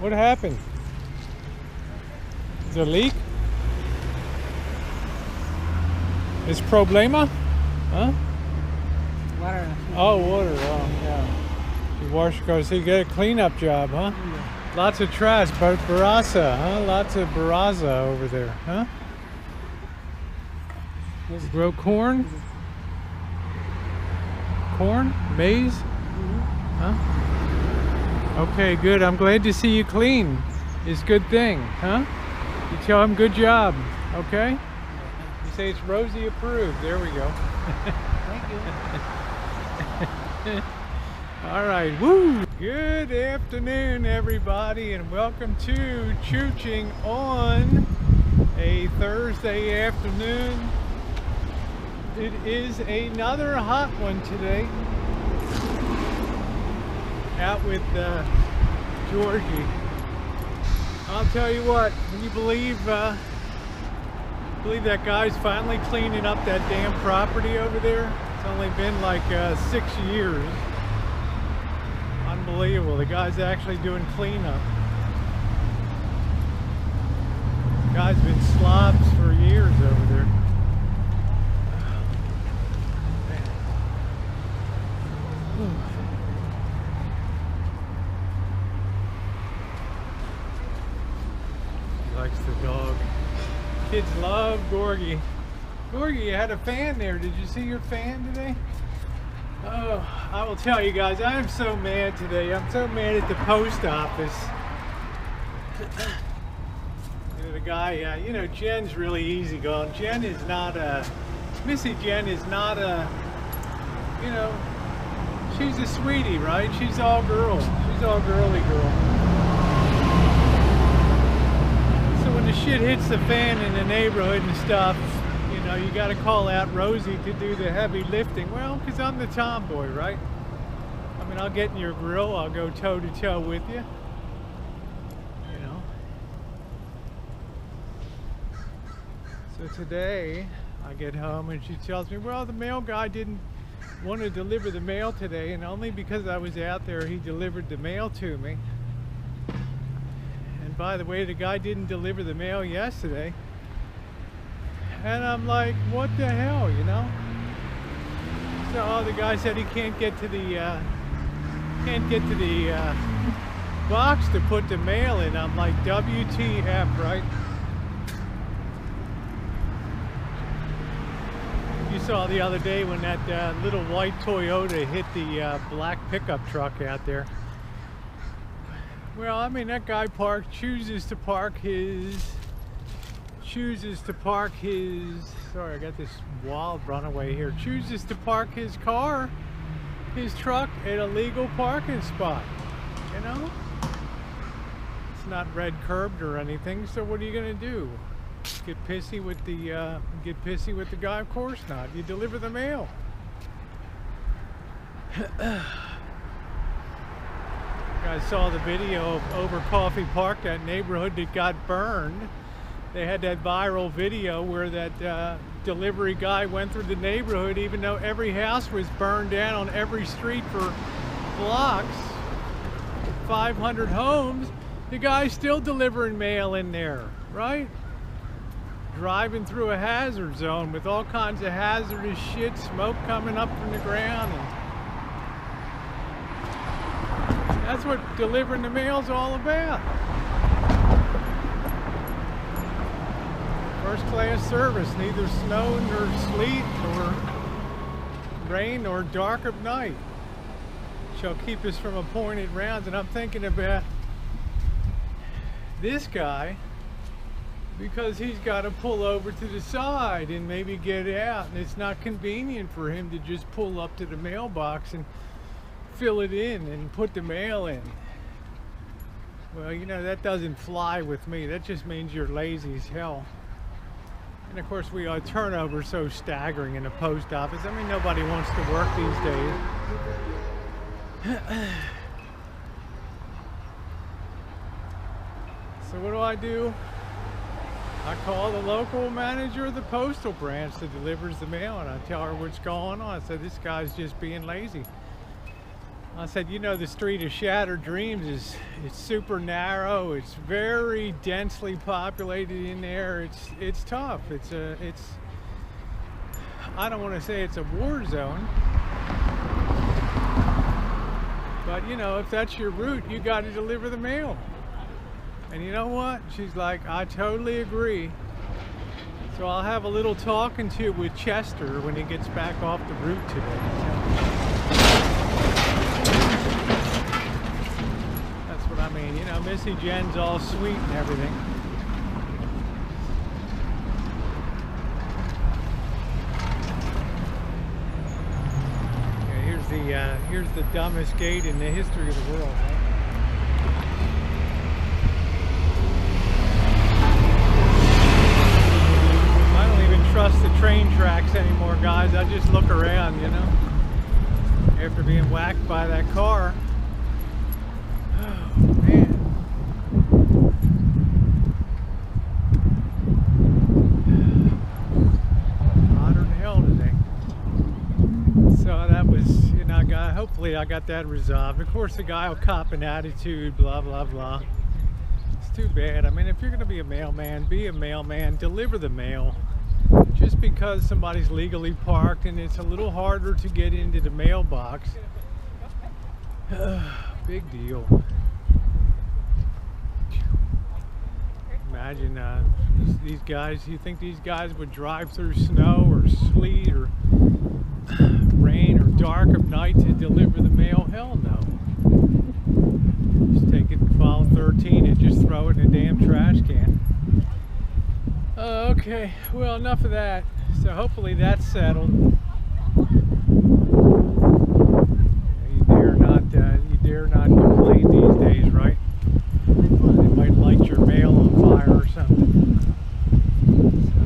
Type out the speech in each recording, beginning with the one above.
What happened? Is there a leak? Is problema? Huh? Water. Oh, water. Oh, yeah. You wash cars, so you get a cleanup job, huh? Yeah. Lots of trash, but barasa, huh? Lots of barasa over there, huh? Grow corn? Corn? Maize? Huh? Okay, good. I'm glad to see you clean. It's a good thing, huh? You tell him good job, okay? You say it's Rosie approved. There we go. Thank you. All right, woo! Good afternoon, everybody, and welcome to Choochin on a Thursday afternoon. It is another hot one today. Out with Georgie. I'll tell you what, when you believe that guy's finally cleaning up that damn property over there. It's only been like 6 years. Unbelievable. The guy's actually doing cleanup. The guy's been slobs for years over there. He likes the dog. Kids love Gorgie. Gorgie, you had a fan there. Did you see your fan today? Oh, I will tell you guys, I am so mad today. I'm so mad at the post office. You know, the guy, you know, Jen's really easygoing. Jen is not a, Missy Jen is not a, you know, she's a sweetie, right? She's all girl. She's all girly girl. So when the shit hits the fan in the neighborhood and stuff, you know, you got to call out Rosie to do the heavy lifting. Well, because I'm the tomboy, right? I mean, I'll get in your grill. I'll go toe to toe with you. You know. So today, I get home and she tells me, well, the mail guy didn't want to deliver the mail today, and only because I was out there, he delivered the mail to me. And by the way, the guy didn't deliver the mail yesterday. And I'm like, what the hell, you know? So the guy said he can't get to the box to put the mail in. I'm like, WTF, right? You saw the other day when that little white Toyota hit the black pickup truck out there. Well, I mean, that guy chooses to park his, sorry, I got this wild runaway here, chooses to park his car, his truck at a legal parking spot, you know? It's not red curbed or anything, so what are you gonna do? Get pissy with the guy? Of course not. You deliver the mail. You guys saw the video of over Coffee Park, that neighborhood that got burned. They had that viral video where that delivery guy went through the neighborhood, even though every house was burned down on every street for blocks, 500 homes. The guy's still delivering mail in there, right? Driving through a hazard zone with all kinds of hazardous shit, smoke coming up from the ground. And that's what delivering the mail's all about. First class service, neither snow nor sleet nor rain or dark of night shall keep us from appointed rounds. And I'm thinking about this guy, because he's got to pull over to the side and maybe get out, and it's not convenient for him to just pull up to the mailbox and fill it in and put the mail in. Well, you know, that doesn't fly with me. That just means you're lazy as hell. And of course, turnover so staggering in the post office. I mean, nobody wants to work these days. So what do? I call the local manager of the postal branch that delivers the mail, and I tell her what's going on. I said, this guy's just being lazy. I said, you know, the street of Shattered Dreams it's super narrow. It's very densely populated in there. It's tough. It's I don't want to say it's a war zone, but you know, if that's your route, you got to deliver the mail. And you know what? She's like, I totally agree. So I'll have a little talking to with Chester when he gets back off the route today. That's what I mean. You know, Missy Jen's all sweet and everything. Okay, here's the dumbest gate in the history of the world. Right? Trust the train tracks anymore, guys. I just look around, you know, after being whacked by that car. Oh man, hotter than hell today. So that was, you know, hopefully I got that resolved. Of course the guy will cop an attitude, blah blah blah. It's too bad. I mean, if you're gonna be a mailman, be a mailman, deliver the mail. Just because somebody's legally parked and it's a little harder to get into the mailbox, big deal. Imagine these guys, you think these guys would drive through snow or sleet or rain or dark of night to deliver the mail? Hell no. Just take it and file 13 and just throw it in a damn trash can. Okay, well, enough of that. So hopefully that's settled. You dare not complain these days, right? They might light your mail on fire or something. So,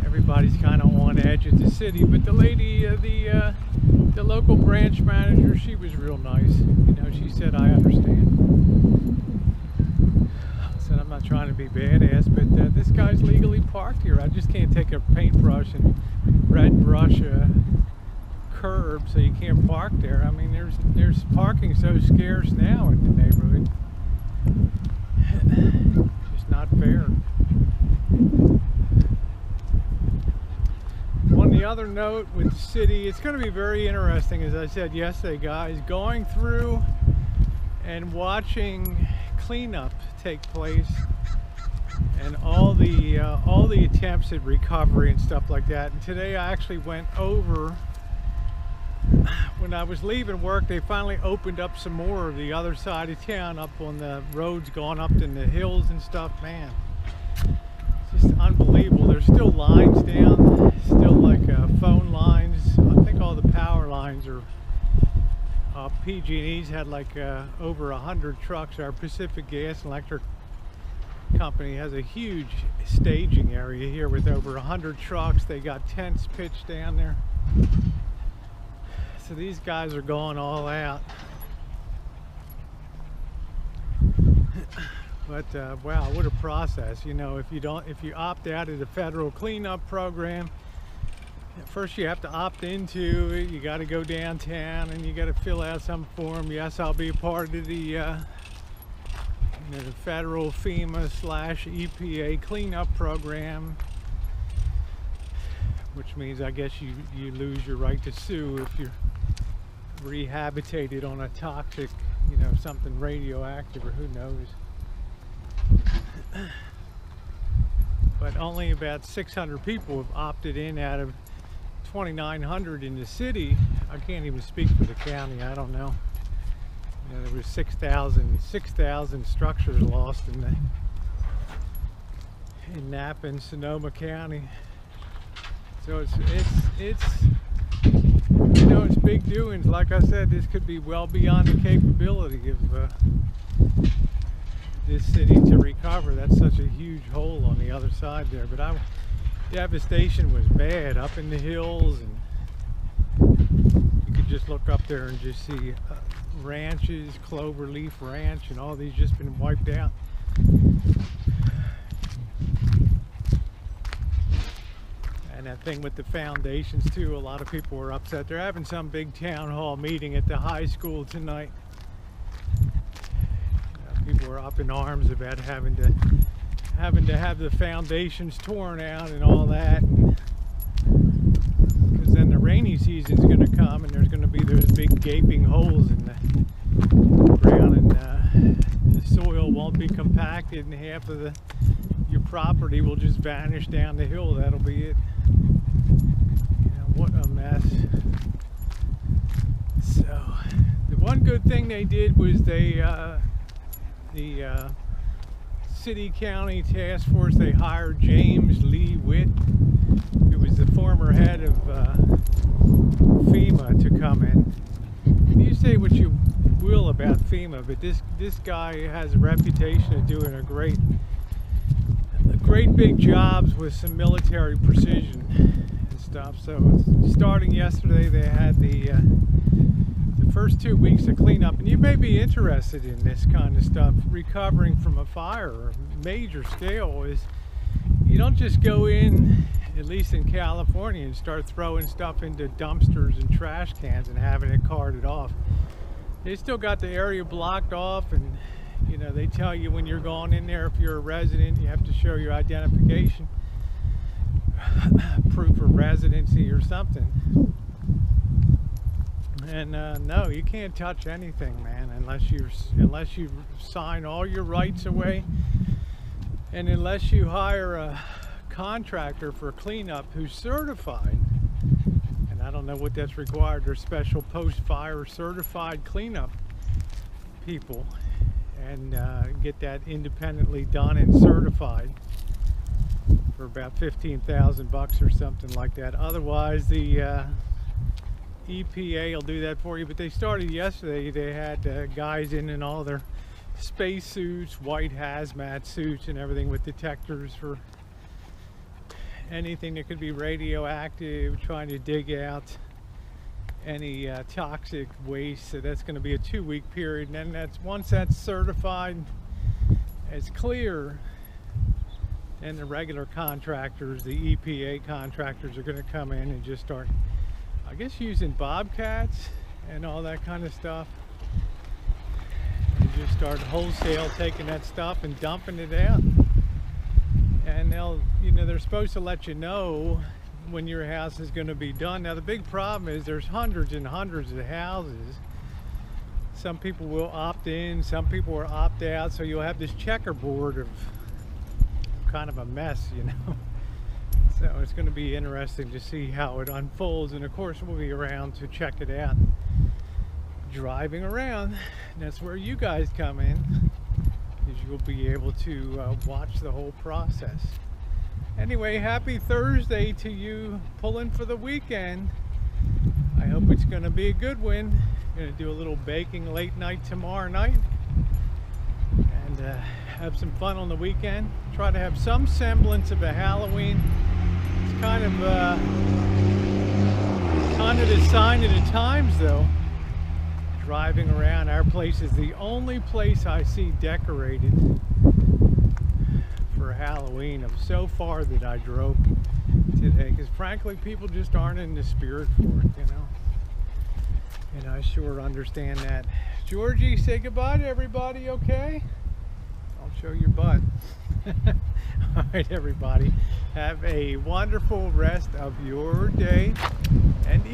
everybody's kind of on edge at the city, but the lady, the local branch manager, she was real nice. You know, she said, "I understand." And I'm not trying to be badass, but this guy's legally parked here. I just can't take a paintbrush and red brush a curb so you can't park there. I mean, there's parking so scarce now in the neighborhood. Just not fair. On the other note, with the city, it's going to be very interesting, as I said yesterday, guys, going through and watching cleanup take place and all the attempts at recovery and stuff like that. And today I actually went over, when I was leaving work, they finally opened up some more of the other side of town, up on the roads going up in the hills and stuff. Man, it's just unbelievable. There's still lines down, still like phone lines. I think all the power lines are PG&E's had like over 100 trucks. Our Pacific Gas and Electric Company has a huge staging area here with over 100 trucks. They got tents pitched down there. So these guys are going all out. But wow, what a process. You know, if you opt out of the federal cleanup program, first you have to opt into it. You got to go downtown and you got to fill out some form. Yes, I'll be a part of the the federal FEMA/EPA cleanup program, which means I guess you lose your right to sue if you're rehabilitated on a toxic, you know, something radioactive or who knows. But only about 600 people have opted in out of 2,900 in the city. I can't even speak for the county. I don't know. You know, there was 6,000 structures lost in Napa and Sonoma County. So it's you know, it's big doings. Like I said, this could be well beyond the capability of this city to recover. That's such a huge hole on the other side there. But devastation was bad up in the hills, and you could just look up there and just see ranches, Cloverleaf Ranch, and all these just been wiped out. And that thing with the foundations too, a lot of people were upset. They're having some big town hall meeting at the high school tonight. People were up in arms about having to have the foundations torn out and all that. Because then the rainy season's going to come and there's going to be those big gaping holes in the ground, and the soil won't be compacted, and half of your property will just vanish down the hill. That'll be it. What a mess. So the one good thing they did was the city county task force, they hired James Lee Witt, who was the former head of FEMA, to come in. You say what you will about FEMA, but this guy has a reputation of doing a great big jobs with some military precision and stuff. So starting yesterday, they had the first 2 weeks of cleanup, and you may be interested in this kind of stuff. Recovering from a fire or major scale is, you don't just go in, at least in California, and start throwing stuff into dumpsters and trash cans and having it carted off. They still got the area blocked off, and they tell you when you're going in there, if you're a resident, you have to show your identification, proof of residency or something. And no, you can't touch anything, man, unless you sign all your rights away, and unless you hire a contractor for cleanup who's certified. And I don't know what that's required. There's special post-fire certified cleanup people, and get that independently done and certified for about 15,000 bucks or something like that. Otherwise, the EPA will do that for you. But they started yesterday. They had guys in all their space suits, white hazmat suits and everything, with detectors for anything that could be radioactive, trying to dig out any toxic waste. So that's going to be a 2-week period, and then once that's certified as clear, and the regular contractors, the EPA contractors, are going to come in and just start, I guess, using bobcats and all that kind of stuff, and just start wholesale taking that stuff and dumping it out. And they're supposed to let you know when your house is going to be done. Now the big problem is there's hundreds and hundreds of houses. Some people will opt in, some people will opt out, so you'll have this checkerboard of kind of a mess, So it's going to be interesting to see how it unfolds, and of course we'll be around to check it out, driving around. And that's where you guys come in, because you'll be able to watch the whole process. Anyway, happy Thursday to you pulling for the weekend. I hope it's going to be a good one. Going to do a little baking late night tomorrow night, and have some fun on the weekend. Try to have some semblance of a Halloween. It's kind of the sign of the times, though. Driving around, our place is the only place I see decorated for Halloween of so far that I drove today, because frankly people just aren't in the spirit for it, and I sure understand that. Georgie, say goodbye to everybody, okay? I'll show your butt. All right, everybody, have a wonderful rest of your day and